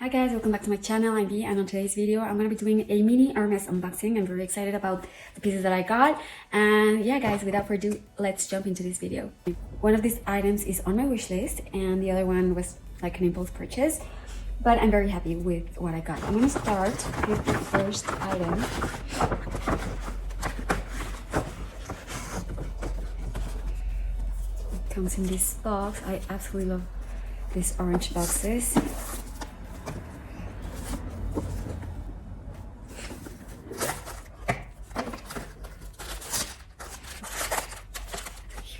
Hi guys, welcome back to my channel. I'm Bea, and on today's video I'm going to be doing a mini Hermès unboxing. I'm very excited about the pieces that I got, and yeah guys, without further ado, let's jump into this video. One of these items is on my wish list and the other one was like an impulse purchase, but I'm very happy with what I got. I'm going to start with the first item. It comes in this box. I absolutely love these orange boxes.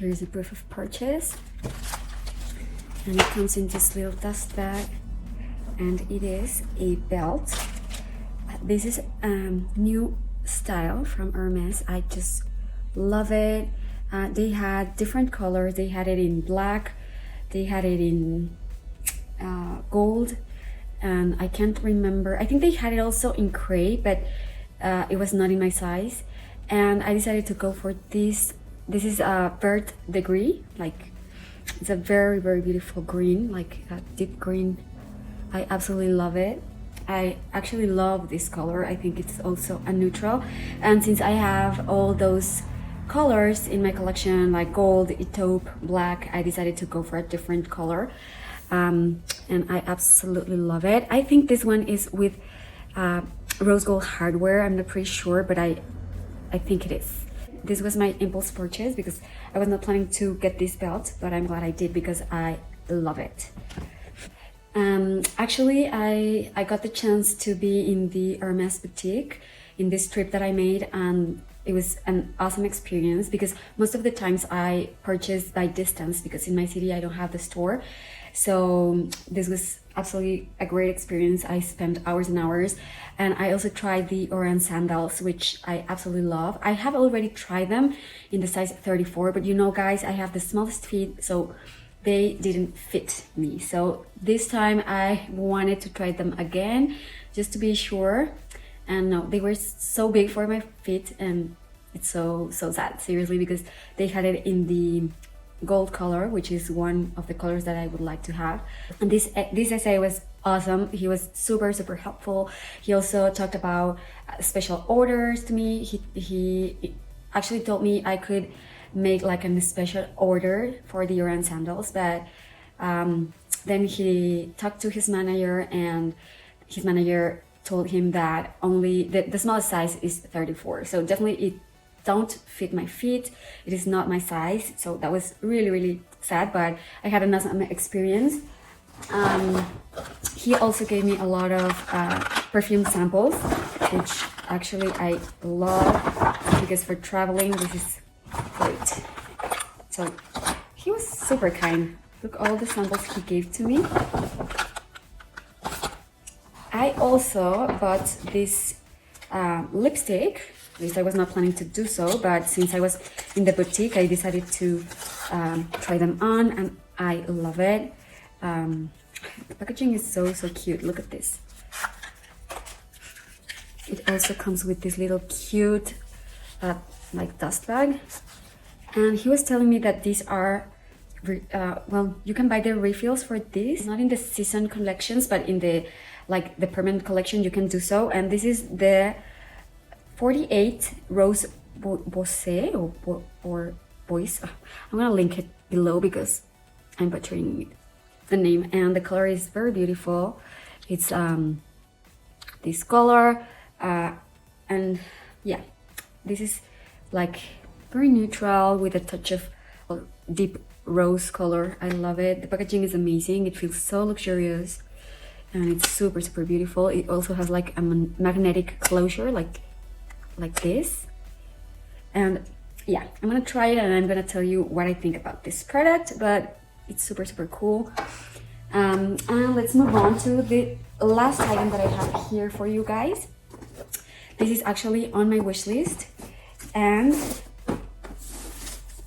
Here's a proof of purchase, and it comes in this little dust bag, and it is a belt. This is a new style from Hermès. I just love it. They had different colors. They had it in black, they had it in gold, and I can't remember. I think they had it also in gray, but it was not in my size, and I decided to go for this. This is a VERT-DE, like it's a very beautiful green, like a deep green. I absolutely love it. I actually love this color. I think it's also a neutral, and since I have all those colors in my collection, like gold, ETOUPE, black, I decided to go for a different color, and I absolutely love it. I think this one is with rose gold hardware. I'm not pretty sure, but I think it is. This was my impulse purchase because I was not planning to get this belt, but I'm glad I did because I love it. Actually, I got the chance to be in the Hermès boutique in this trip that I made, and it was an awesome experience because most of the times I purchase by distance because in my city I don't have the store. So this was absolutely a great experience. I spent hours and hours, and I also tried the orange sandals, which I absolutely love. I have already tried them in the size 34, but you know guys, I have the smallest feet, so they didn't fit me. So this time I wanted to try them again just to be sure, and no, they were so big for my feet, and it's so sad, seriously, because they had it in the gold color, which is one of the colors that I would like to have. And this essay was awesome. He was super helpful. He also talked about special orders to me. He actually told me I could make like a special order for the orange sandals, but then he talked to his manager, and his manager told him that only the smallest size is 34, so definitely it don't fit my feet. It is not my size, so that was really sad, but I had an awesome experience. He also gave me a lot of perfume samples, which actually I love because for traveling this is great. So he was super kind. Look, all the samples he gave to me. I also bought this lipstick. At least I was not planning to do so, but since I was in the boutique, I decided to try them on, and I love it. The packaging is so cute. Look at this. It also comes with this little cute like dust bag, and he was telling me that these are well, you can buy the refills for this, not in the season collections, but in the like the permanent collection you can do so. And this is the 48 Rose BOISÉ or BOISÉ. I'm gonna link it below because I'm butchering the name, and the color is very beautiful. It's this color, and yeah, this is like very neutral with a touch of deep rose color. I love it. The packaging is amazing. It feels so luxurious, and it's super beautiful. It also has like a magnetic closure, like this. And yeah, I'm gonna try it, and I'm gonna tell you what I think about this product, but it's super cool. And let's move on to the last item that I have here for you guys. This is actually on my wish list, and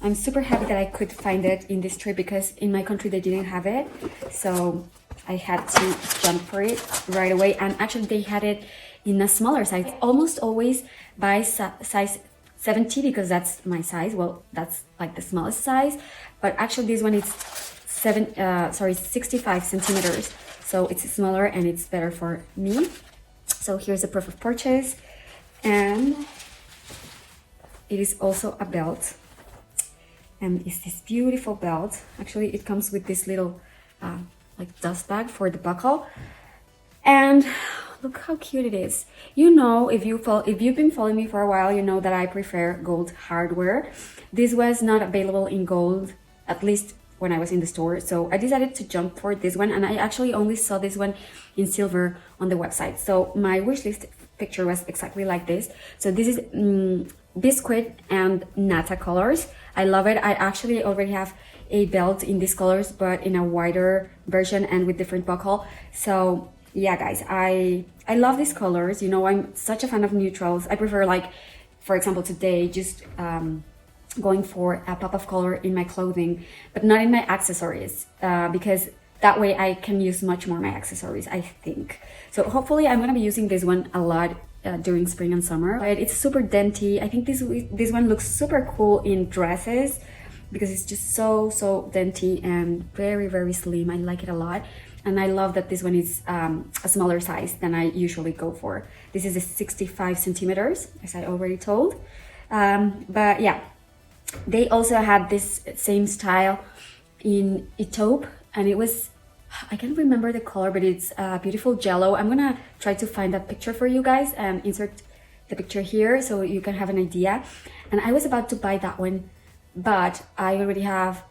I'm super happy that I could find it in this trip because in my country they didn't have it, so I had to jump for it right away. And actually they had it in a smaller size. Almost always buy size 70 because that's my size. Well, that's like the smallest size, but actually this one is 65 centimeters. So it's smaller and it's better for me. So here's a proof of purchase, and it is also a belt, and it's this beautiful belt. Actually, it comes with this little like dust bag for the buckle, and look how cute it is. You know, if you've been following me for a while, you know that I prefer gold hardware. This was not available in gold, at least when I was in the store, so I decided to jump for this one, and I actually only saw this one in silver on the website. So my wishlist picture was exactly like this. So this is Biscuit and Nata colors. I love it. I actually already have a belt in these colors, but in a wider version and with different buckle. So yeah, guys, I love these colors. You know, I'm such a fan of neutrals. I prefer, like, for example, today, just going for a pop of color in my clothing, but not in my accessories, because that way I can use much more my accessories, I think. So hopefully I'm gonna be using this one a lot during spring and summer. But it's super dainty. I think this one looks super cool in dresses because it's just so dainty and very slim. I like it a lot. And I love that this one is a smaller size than I usually go for. This is a 65 centimeters, as I already told. But yeah, they also had this same style in ETOUPE, and it was, I can't remember the color, but it's beautiful jello. I'm gonna try to find that picture for you guys and insert the picture here so you can have an idea. And I was about to buy that one, but I already have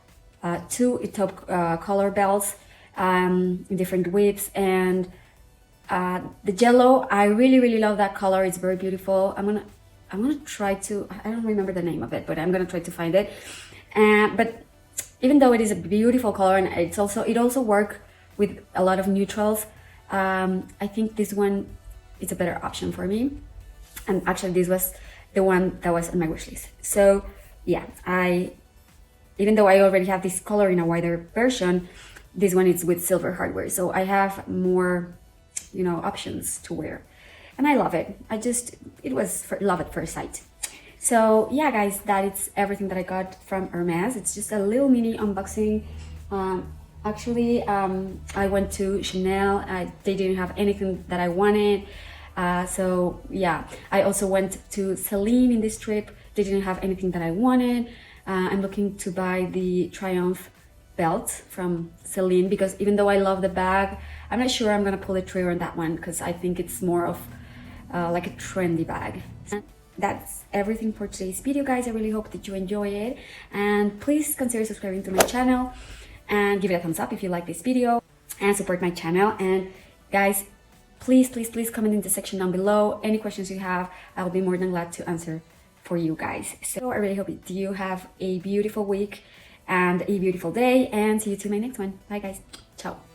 two ETOUPE color belts in different widths, and the jello, I really love that color. It's very beautiful. I'm gonna try to, I don't remember the name of it, but I'm gonna try to find it. But even though it is a beautiful color, and it also works with a lot of neutrals, I think this one is a better option for me. And actually this was the one that was on my wish list. So yeah, even though I already have this color in a wider version, this one is with silver hardware, so I have more, you know, options to wear, and I love it. It was love at first sight. So yeah, guys, that is everything that I got from Hermès. It's just a little mini unboxing. Actually, I went to Chanel. They didn't have anything that I wanted. So yeah, I also went to Celine in this trip. They didn't have anything that I wanted. I'm looking to buy the Triumph belt from Celine, because even though I love the bag, I'm not sure I'm gonna pull the trigger on that one, because I think it's more of like a trendy bag. And that's everything for today's video, guys. I really hope that you enjoy it, and please consider subscribing to my channel and give it a thumbs up if you like this video and support my channel. And guys, please comment in the section down below any questions you have. I'll be more than glad to answer for you guys. So I really hope that you have a beautiful week and a beautiful day, and see you to my next one. Bye guys. Ciao.